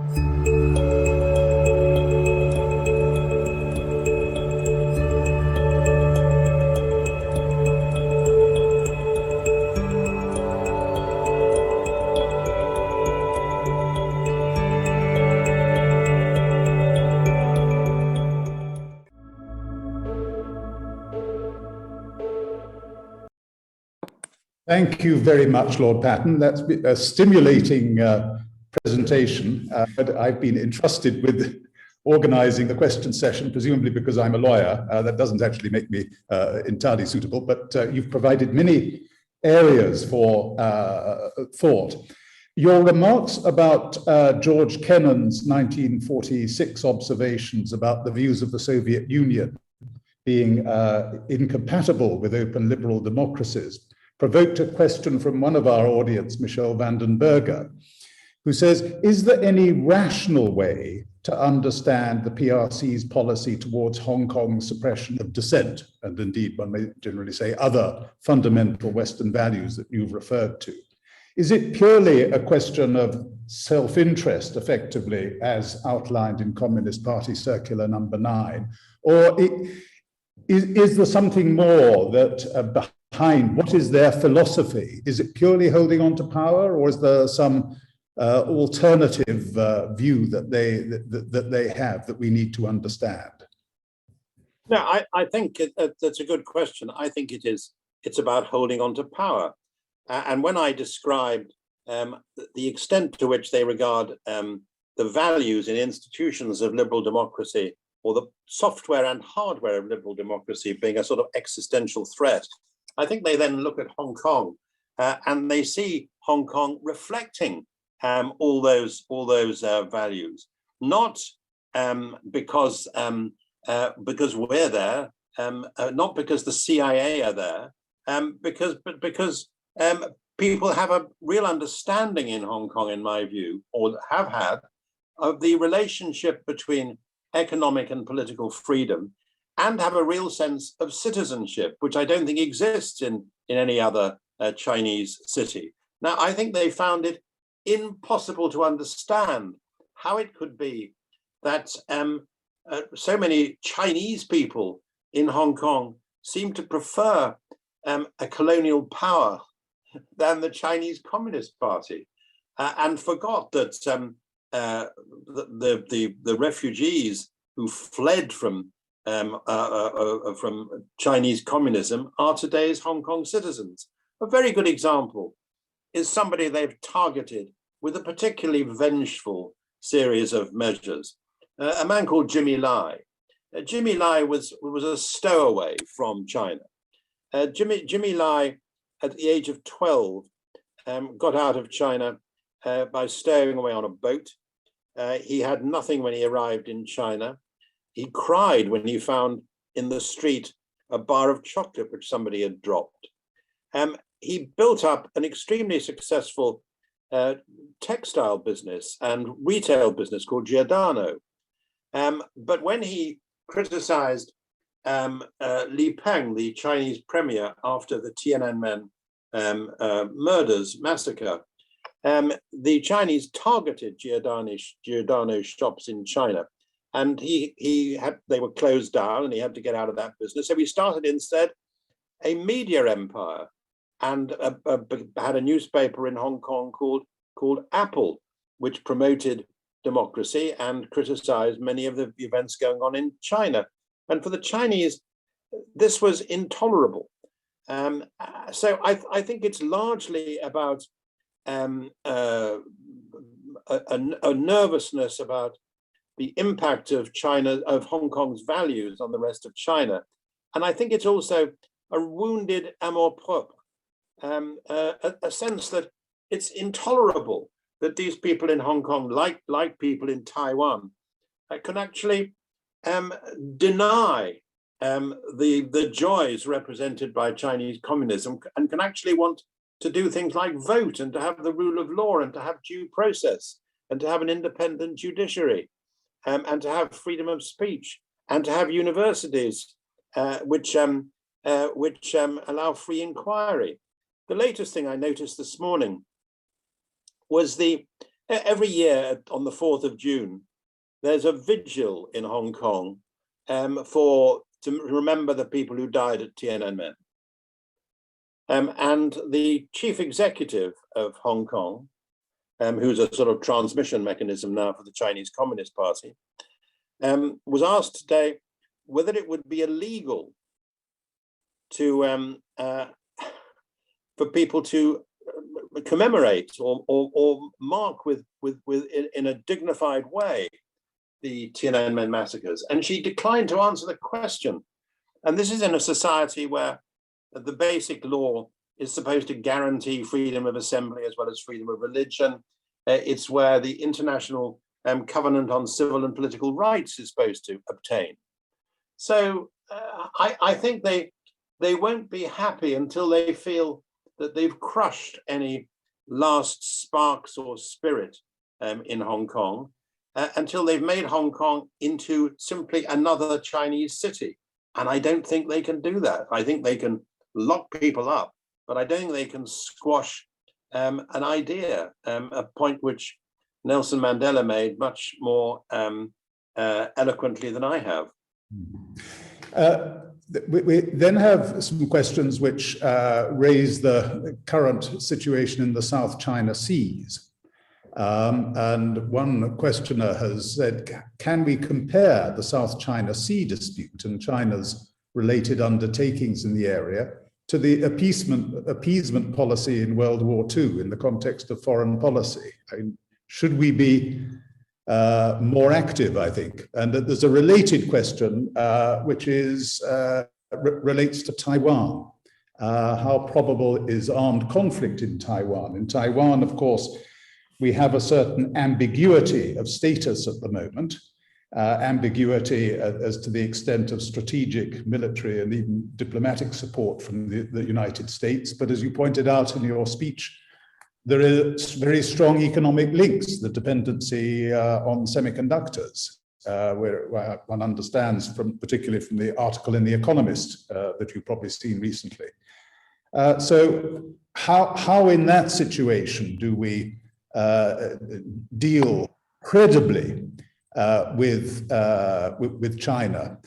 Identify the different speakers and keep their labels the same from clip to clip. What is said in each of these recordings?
Speaker 1: Thank you very much, Lord Patten. That's a stimulating presentation. But I've been entrusted with organizing the question session, presumably because I'm a lawyer. That doesn't actually make me entirely suitable, but you've provided many areas for thought. Your remarks about George Kennan's 1946 observations about the views of the Soviet Union being incompatible with open liberal democracies provoked a question from one of our audience, Michelle Vandenberger, who says, is there any rational way to understand the PRC's policy towards Hong Kong's suppression of dissent, and indeed one may generally say other fundamental Western values that you've referred to? Is it purely a question of self-interest, effectively, as outlined in Communist Party Circular number 9? Or is there something more that behind, what is their philosophy? Is it purely holding on to power, or is there some alternative view that they have that we need to understand?
Speaker 2: No, I think that's a good question. I think it's about holding on to power. And when I described the extent to which they regard the values in institutions of liberal democracy, or the software and hardware of liberal democracy being a sort of existential threat, I think they then look at Hong Kong and they see Hong Kong reflecting all those values, not because we're there, not because the CIA are there, but because people have a real understanding in Hong Kong, in my view, or have had, of the relationship between economic and political freedom, and have a real sense of citizenship, which I don't think exists in any other Chinese city. Now, I think they found it impossible to understand how it could be that so many Chinese people in Hong Kong seem to prefer a colonial power than the Chinese Communist Party, and forgot that the refugees who fled from Chinese communism are today's Hong Kong citizens. A very good example is somebody they've targeted with a particularly vengeful series of measures, a man called Jimmy Lai. Jimmy Lai was a stowaway from China. Jimmy Lai, at the age of 12, got out of China by stowing away on a boat. He had nothing when he arrived in China. He cried when he found in the street a bar of chocolate which somebody had dropped. He built up an extremely successful textile business and retail business called Giordano. But when he criticized Li Peng, the Chinese premier, after the Tiananmen massacre, the Chinese targeted Giordano shops in China, and they were closed down, and he had to get out of that business. So he started instead a media empire, and had a newspaper in Hong Kong called Apple, which promoted democracy and criticized many of the events going on in China. And for the Chinese, this was intolerable. So I think it's largely about a nervousness about the impact of Hong Kong's values on the rest of China. And I think it's also a wounded amour-propre, a sense that it's intolerable that these people in Hong Kong, like people in Taiwan, can actually deny the joys represented by Chinese communism, and can actually want to do things like vote, and to have the rule of law, and to have due process, and to have an independent judiciary, and to have freedom of speech, and to have universities which allow free inquiry. The latest thing I noticed this morning was the every year on the 4th of June, there's a vigil in Hong Kong to remember the people who died at Tiananmen. And the chief executive of Hong Kong, who's a sort of transmission mechanism now for the Chinese Communist Party, was asked today whether it would be illegal to for people to commemorate or mark in a dignified way the Tiananmen massacres, and she declined to answer the question. And this is in a society where the basic law is supposed to guarantee freedom of assembly as well as freedom of religion. It's where the International Covenant on Civil and Political Rights is supposed to obtain. So I think they won't be happy until they feel that they've crushed any last sparks or spirit in Hong Kong, until they've made Hong Kong into simply another Chinese city. And I don't think they can do that. I think they can lock people up, but I don't think they can squash an idea, a point which Nelson Mandela made much more eloquently than I have.
Speaker 1: We then have some questions which raise the current situation in the South China Seas. And one questioner has said, can we compare the South China Sea dispute and China's related undertakings in the area to the appeasement policy in World War II in the context of foreign policy? I mean, should we be more active, I think? And there's a related question, which is relates to Taiwan. How probable is armed conflict in Taiwan? In Taiwan, of course, we have a certain ambiguity of status at the moment, ambiguity as to the extent of strategic, military, and even diplomatic support from the United States. But as you pointed out in your speech, there is very strong economic links, the dependency on semiconductors, where one understands, particularly from the article in The Economist that you've probably seen recently. So how in that situation do we deal credibly with China?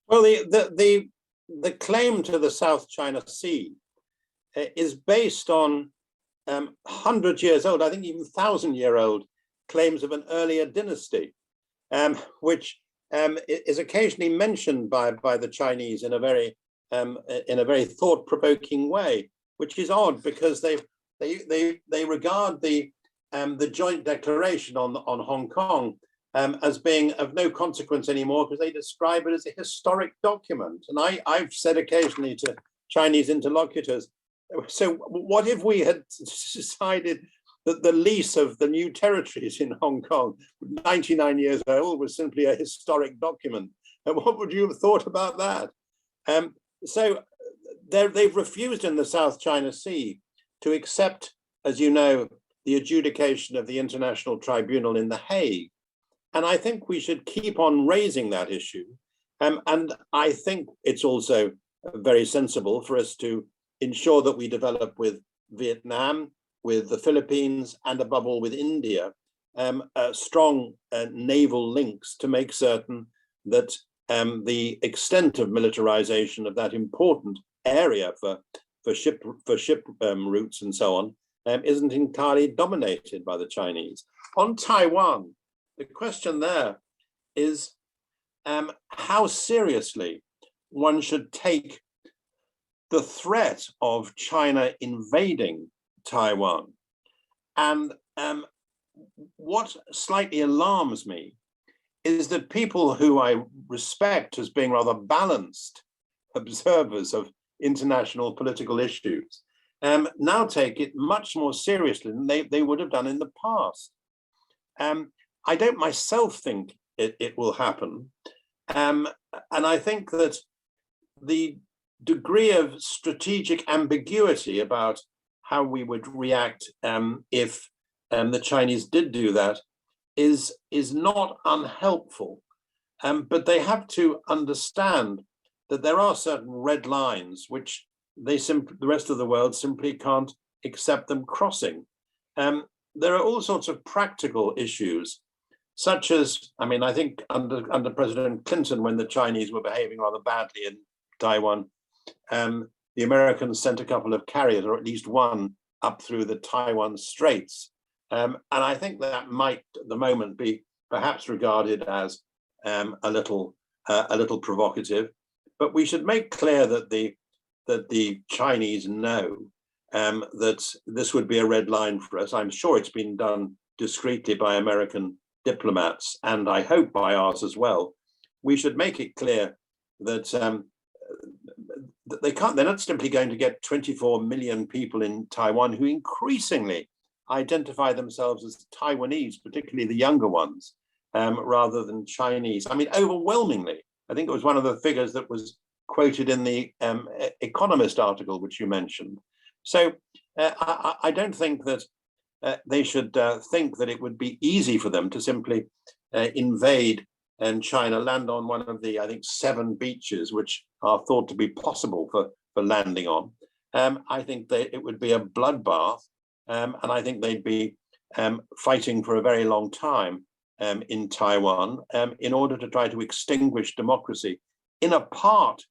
Speaker 2: Well, the claim to the South China Sea is based on 100 years old, I think even 1,000-year-old claims of an earlier dynasty, which is occasionally mentioned by the Chinese in a very thought-provoking way, which is odd because they regard the joint declaration on Hong Kong as being of no consequence anymore because they describe it as a historic document. And I've said occasionally to Chinese interlocutors, so what if we had decided that the lease of the new territories in Hong Kong, 99 years old, was simply a historic document? And what would you have thought about that? So they've refused in the South China Sea to accept, as you know, the adjudication of the International Tribunal in The Hague. And I think we should keep on raising that issue. And I think it's also very sensible for us to ensure that we develop with Vietnam, with the Philippines, and above all with India, strong naval links to make certain that the extent of militarization of that important area for ship routes and so on isn't entirely dominated by the Chinese. On Taiwan, the question there is how seriously one should take the threat of China invading Taiwan. And what slightly alarms me is that people who I respect as being rather balanced observers of international political issues now take it much more seriously than they would have done in the past. I don't myself think it will happen. And I think that the degree of strategic ambiguity about how we would react if the Chinese did do that is not unhelpful. But they have to understand that there are certain red lines which the rest of the world simply can't accept them crossing. there are all sorts of practical issues, such as, I mean, I think under President Clinton, when the Chinese were behaving rather badly in Taiwan, the Americans sent a couple of carriers, or at least one, up through the Taiwan Straits. And I think that might, at the moment, be perhaps regarded as a little provocative. But we should make clear that the Chinese know that this would be a red line for us. I'm sure it's been done discreetly by American diplomats, and I hope by ours as well. We should make it clear that they're not simply going to get 24 million people in Taiwan who increasingly identify themselves as Taiwanese, particularly the younger ones, rather than Chinese. I mean, overwhelmingly, I think it was one of the figures that was quoted in the Economist article, which you mentioned. So I don't think that they should think that it would be easy for them to simply invade China, land on one of the, I think, 7 beaches which are thought to be possible for landing on. I think it would be a bloodbath, and I think they'd be fighting for a very long time in Taiwan in order to try to extinguish democracy in a part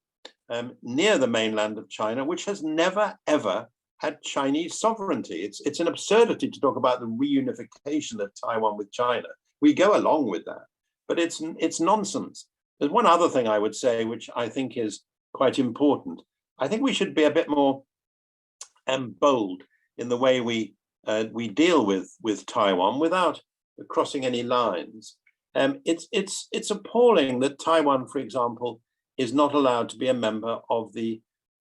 Speaker 2: near the mainland of China, which has never, ever had Chinese sovereignty. It's an absurdity to talk about the reunification of Taiwan with China. We go along with that, but it's nonsense. There's one other thing I would say, which I think is quite important. I think we should be a bit more bold in the way we deal with Taiwan without crossing any lines. It's appalling that Taiwan, for example, is not allowed to be a member of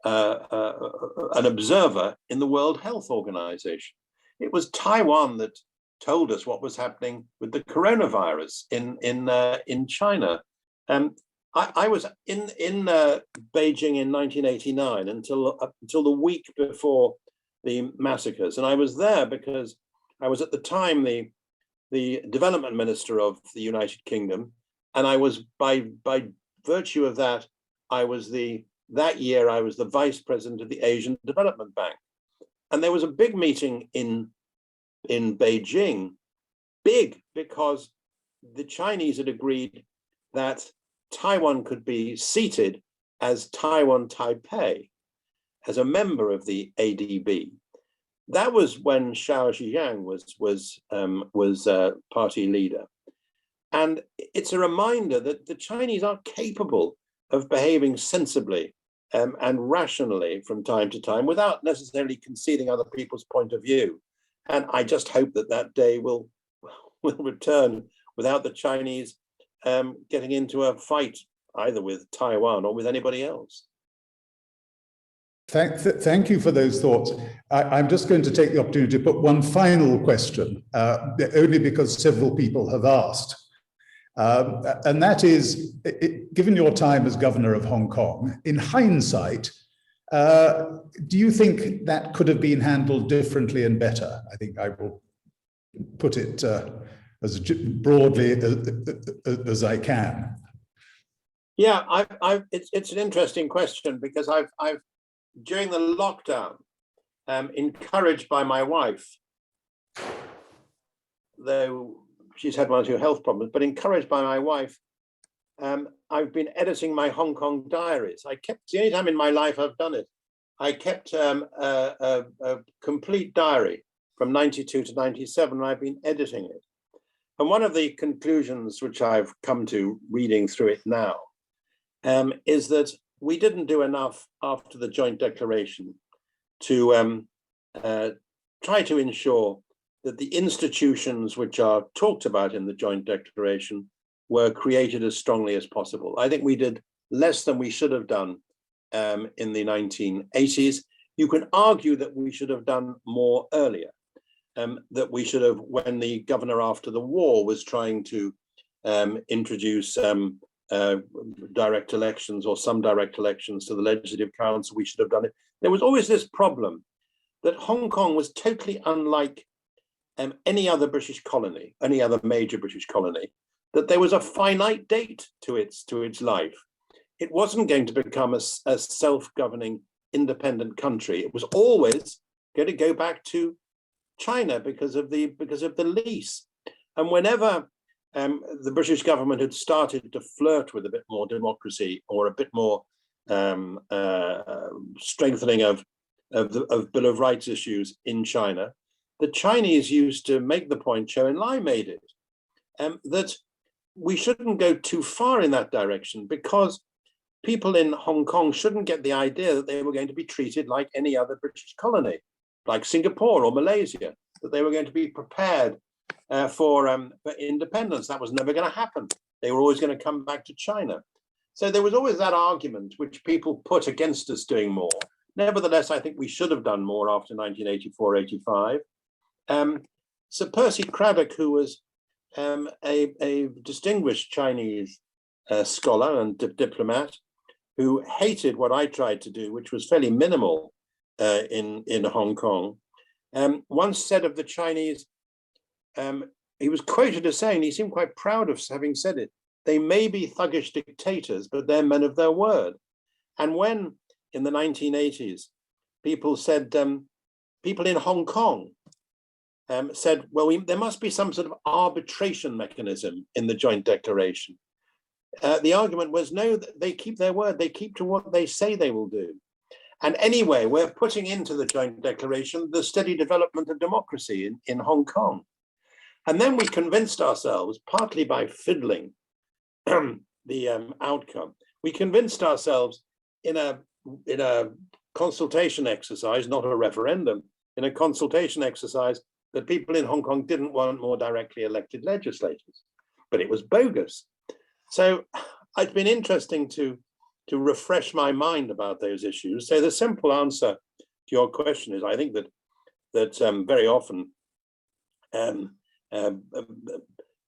Speaker 2: an observer in the World Health Organization. It was Taiwan that told us what was happening with the coronavirus in China. I was in Beijing in 1989 until the week before the massacres, and I was there because I was at the time the development minister of the United Kingdom, and I was by virtue of that that year I was the vice president of the Asian Development Bank, and there was a big meeting in Beijing, big because the Chinese had agreed that Taiwan could be seated as Taiwan Taipei, as a member of the ADB. That was when Xiao Zhejiang was party leader, and it's a reminder that the Chinese are capable of behaving sensibly and rationally from time to time without necessarily conceding other people's point of view. And I just hope that day will return without the Chinese getting into a fight either with Taiwan or with anybody else.
Speaker 1: Thank you for those thoughts. I'm just going to take the opportunity to put one final question, only because several people have asked. And that is, given your time as governor of Hong Kong, in hindsight, do you think that could have been handled differently and better? I think I will put it as broadly as I can.
Speaker 2: Yeah, it's an interesting question, because I've during the lockdown, encouraged by my wife, though she's had one or two health problems, but encouraged by my wife, I've been editing my Hong Kong diaries. It's the only time in my life I've done it. I kept a complete diary from 92 to 97, and I've been editing it. And one of the conclusions which I've come to reading through it now is that we didn't do enough after the joint declaration to try to ensure that the institutions which are talked about in the joint declaration were created as strongly as possible. I think we did less than we should have done in the 1980s. You can argue that we should have done more earlier, that we should have, when the governor after the war was trying to introduce direct elections or some direct elections to the Legislative Council, we should have done it. There was always this problem that Hong Kong was totally unlike any other British colony, any other major British colony, that there was a finite date to its life. It wasn't going to become a self-governing independent country. It was always going to go back to China because of the lease. And whenever the British government had started to flirt with a bit more democracy or a bit more strengthening of Bill of Rights issues in China, the Chinese used to make the point, Zhou Enlai made it, that we shouldn't go too far in that direction because people in Hong Kong shouldn't get the idea that they were going to be treated like any other British colony, like Singapore or Malaysia, that they were going to be prepared for independence. That was never going to happen. They were always going to come back to China. So there was always that argument which people put against us doing more. Nevertheless, I think we should have done more after 1984-85. Sir Percy Craddock, who was a distinguished Chinese scholar and diplomat, who hated what I tried to do, which was fairly minimal in Hong Kong, once said of the Chinese, he was quoted as saying, he seemed quite proud of having said it, they may be thuggish dictators, but they're men of their word. And when in the 1980s, people said, people in Hong Kong said, well, there must be some sort of arbitration mechanism in the joint declaration. The argument was, no, they keep their word. They keep to what they say they will do. And anyway, we're putting into the joint declaration the steady development of democracy in Hong Kong. And then we convinced ourselves, partly by fiddling the outcome, we convinced ourselves in a consultation exercise, not a referendum, in a consultation exercise, that people in Hong Kong didn't want more directly elected legislators, but it was bogus. So it's been interesting to refresh my mind about those issues. So the simple answer to your question is, I think that very often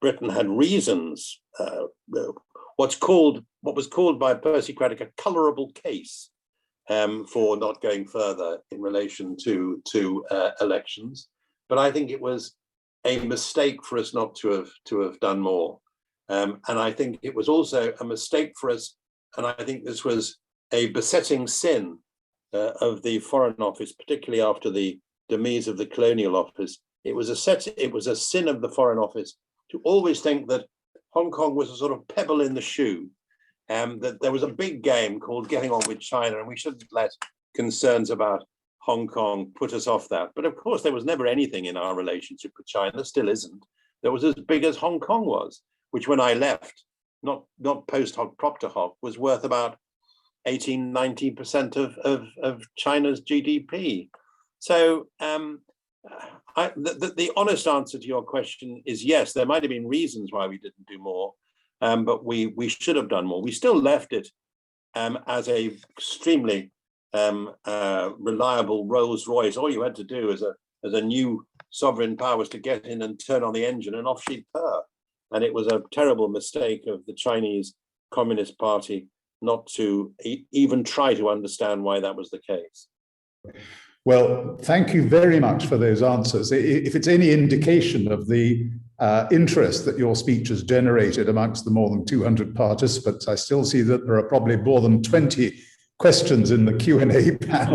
Speaker 2: Britain had reasons, what was called by Percy Craddock a colourable case for not going further in relation to elections. But I think it was a mistake for us not to have done more. And I think it was also a mistake for us, and I think this was a besetting sin of the Foreign Office, particularly after the demise of the Colonial Office. It was a sin of the Foreign Office to always think that Hong Kong was a sort of pebble in the shoe, that there was a big game called getting on with China, and we shouldn't let concerns about Hong Kong put us off that. But of course, there was never anything in our relationship with China, still isn't, that was as big as Hong Kong was, which when I left, not post hoc propter hoc, was worth about 18-19% of China's GDP. So the honest answer to your question is yes, there might have been reasons why we didn't do more, but we should have done more. We still left it as a extremely reliable Rolls Royce. All you had to do as a new sovereign power was to get in and turn on the engine and off she'd purr. And it was a terrible mistake of the Chinese Communist Party not to even try to understand why that was the case.
Speaker 1: Well, thank you very much for those answers. If it's any indication of the interest that your speech has generated amongst the more than 200 participants, I still see that there are probably more than 20 questions in the Q&A panel.